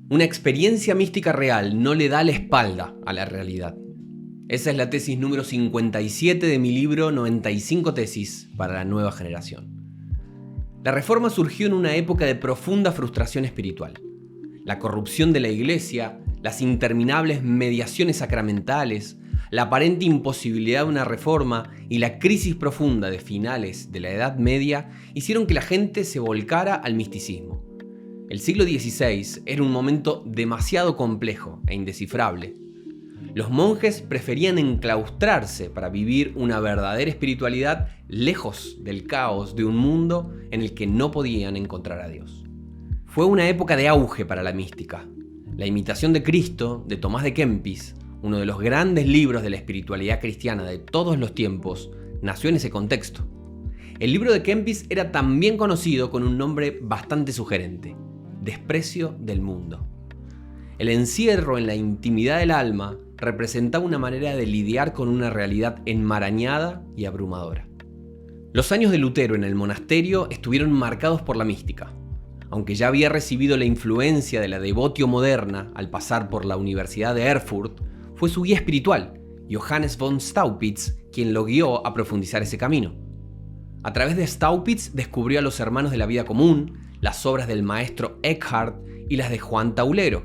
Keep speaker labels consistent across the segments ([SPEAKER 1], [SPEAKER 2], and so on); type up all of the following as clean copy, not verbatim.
[SPEAKER 1] Una experiencia mística real no le da la espalda a la realidad. Esa es la tesis número 57 de mi libro 95 tesis para la nueva generación. La Reforma surgió en una época de profunda frustración espiritual. La corrupción de la Iglesia, las interminables mediaciones sacramentales, la aparente imposibilidad de una reforma y la crisis profunda de finales de la Edad Media hicieron que la gente se volcara al misticismo. El siglo XVI era un momento demasiado complejo e indescifrable. Los monjes preferían enclaustrarse para vivir una verdadera espiritualidad lejos del caos de un mundo en el que no podían encontrar a Dios. Fue una época de auge para la mística. La imitación de Cristo, de Tomás de Kempis, uno de los grandes libros de la espiritualidad cristiana de todos los tiempos, nació en ese contexto. El libro de Kempis era también conocido con un nombre bastante sugerente: Desprecio del mundo. El encierro en la intimidad del alma representaba una manera de lidiar con una realidad enmarañada y abrumadora. Los años de Lutero en el monasterio estuvieron marcados por la mística. Aunque ya había recibido la influencia de la devotio moderna al pasar por la Universidad de Erfurt, fue su guía espiritual, Johannes von Staupitz, quien lo guió a profundizar ese camino. A través de Staupitz descubrió a los hermanos de la vida común, las obras del maestro Eckhart y las de Juan Taulero.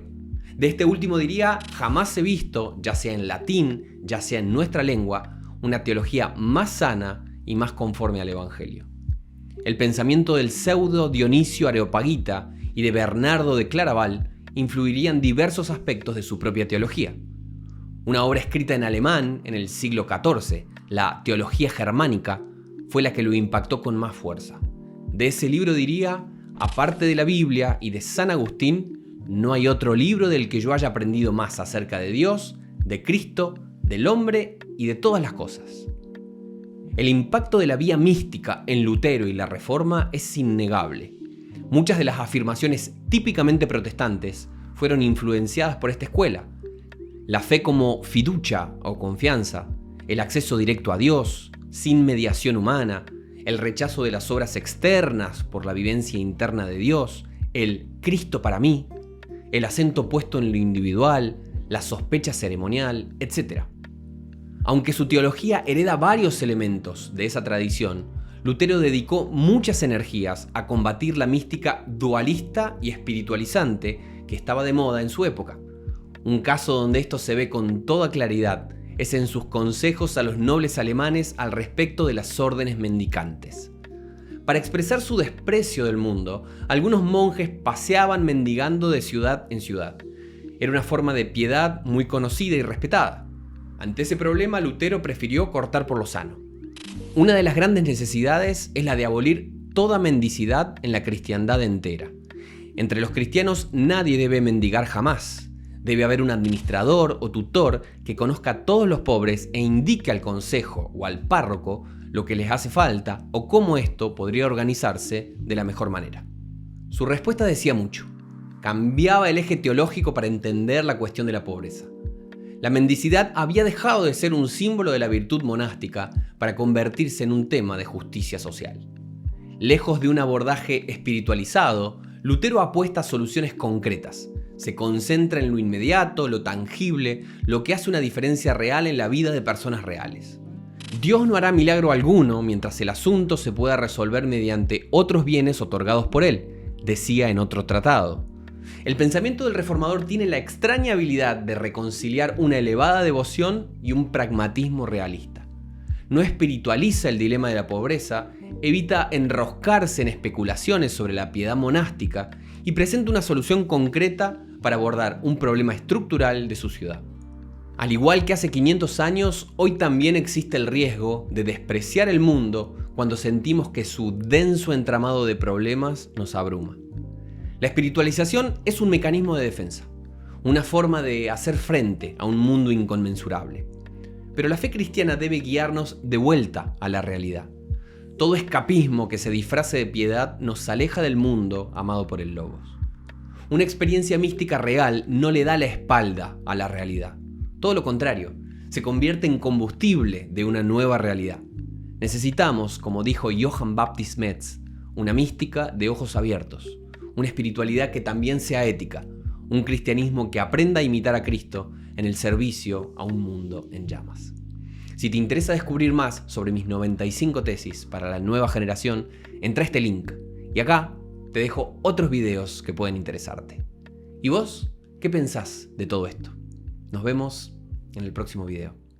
[SPEAKER 1] De este último diría: jamás he visto, ya sea en latín, ya sea en nuestra lengua, una teología más sana y más conforme al Evangelio. El pensamiento del pseudo Dionisio Areopagita y de Bernardo de Claraval influirían diversos aspectos de su propia teología. Una obra escrita en alemán en el siglo XIV, la Teología Germánica, fue la que lo impactó con más fuerza. De ese libro diría: aparte de la Biblia y de San Agustín, no hay otro libro del que yo haya aprendido más acerca de Dios, de Cristo, del hombre y de todas las cosas. El impacto de la vía mística en Lutero y la Reforma es innegable. Muchas de las afirmaciones típicamente protestantes fueron influenciadas por esta escuela. La fe como fiducia o confianza, el acceso directo a Dios, sin mediación humana, el rechazo de las obras externas por la vivencia interna de Dios, el Cristo para mí, el acento puesto en lo individual, la sospecha ceremonial, etc. Aunque su teología hereda varios elementos de esa tradición, Lutero dedicó muchas energías a combatir la mística dualista y espiritualizante que estaba de moda en su época. Un caso donde esto se ve con toda claridad es en sus consejos a los nobles alemanes al respecto de las órdenes mendicantes. Para expresar su desprecio del mundo, algunos monjes paseaban mendigando de ciudad en ciudad. Era una forma de piedad muy conocida y respetada. Ante ese problema, Lutero prefirió cortar por lo sano. Una de las grandes necesidades es la de abolir toda mendicidad en la cristiandad entera. Entre los cristianos nadie debe mendigar jamás. Debe haber un administrador o tutor que conozca a todos los pobres e indique al consejo o al párroco lo que les hace falta o cómo esto podría organizarse de la mejor manera. Su respuesta decía mucho. Cambiaba el eje teológico para entender la cuestión de la pobreza. La mendicidad había dejado de ser un símbolo de la virtud monástica para convertirse en un tema de justicia social. Lejos de un abordaje espiritualizado, Lutero apuesta a soluciones concretas. Se concentra en lo inmediato, lo tangible, lo que hace una diferencia real en la vida de personas reales. Dios no hará milagro alguno mientras el asunto se pueda resolver mediante otros bienes otorgados por Él, decía en otro tratado. El pensamiento del reformador tiene la extraña habilidad de reconciliar una elevada devoción y un pragmatismo realista. No espiritualiza el dilema de la pobreza, evita enroscarse en especulaciones sobre la piedad monástica y presenta una solución concreta para abordar un problema estructural de su ciudad. Al igual que hace 500 años, hoy también existe el riesgo de despreciar el mundo cuando sentimos que su denso entramado de problemas nos abruma. La espiritualización es un mecanismo de defensa, una forma de hacer frente a un mundo inconmensurable. Pero la fe cristiana debe guiarnos de vuelta a la realidad. Todo escapismo que se disfrace de piedad nos aleja del mundo amado por el Logos. Una experiencia mística real no le da la espalda a la realidad. Todo lo contrario, se convierte en combustible de una nueva realidad. Necesitamos, como dijo Johann Baptist Metz, una mística de ojos abiertos, una espiritualidad que también sea ética, Un cristianismo que aprenda a imitar a Cristo en el servicio a un mundo en llamas. Si te interesa descubrir más sobre mis 95 tesis para la nueva generación, entra a este link y acá te dejo otros videos que pueden interesarte. ¿Y vos qué pensás de todo esto? Nos vemos en el próximo video.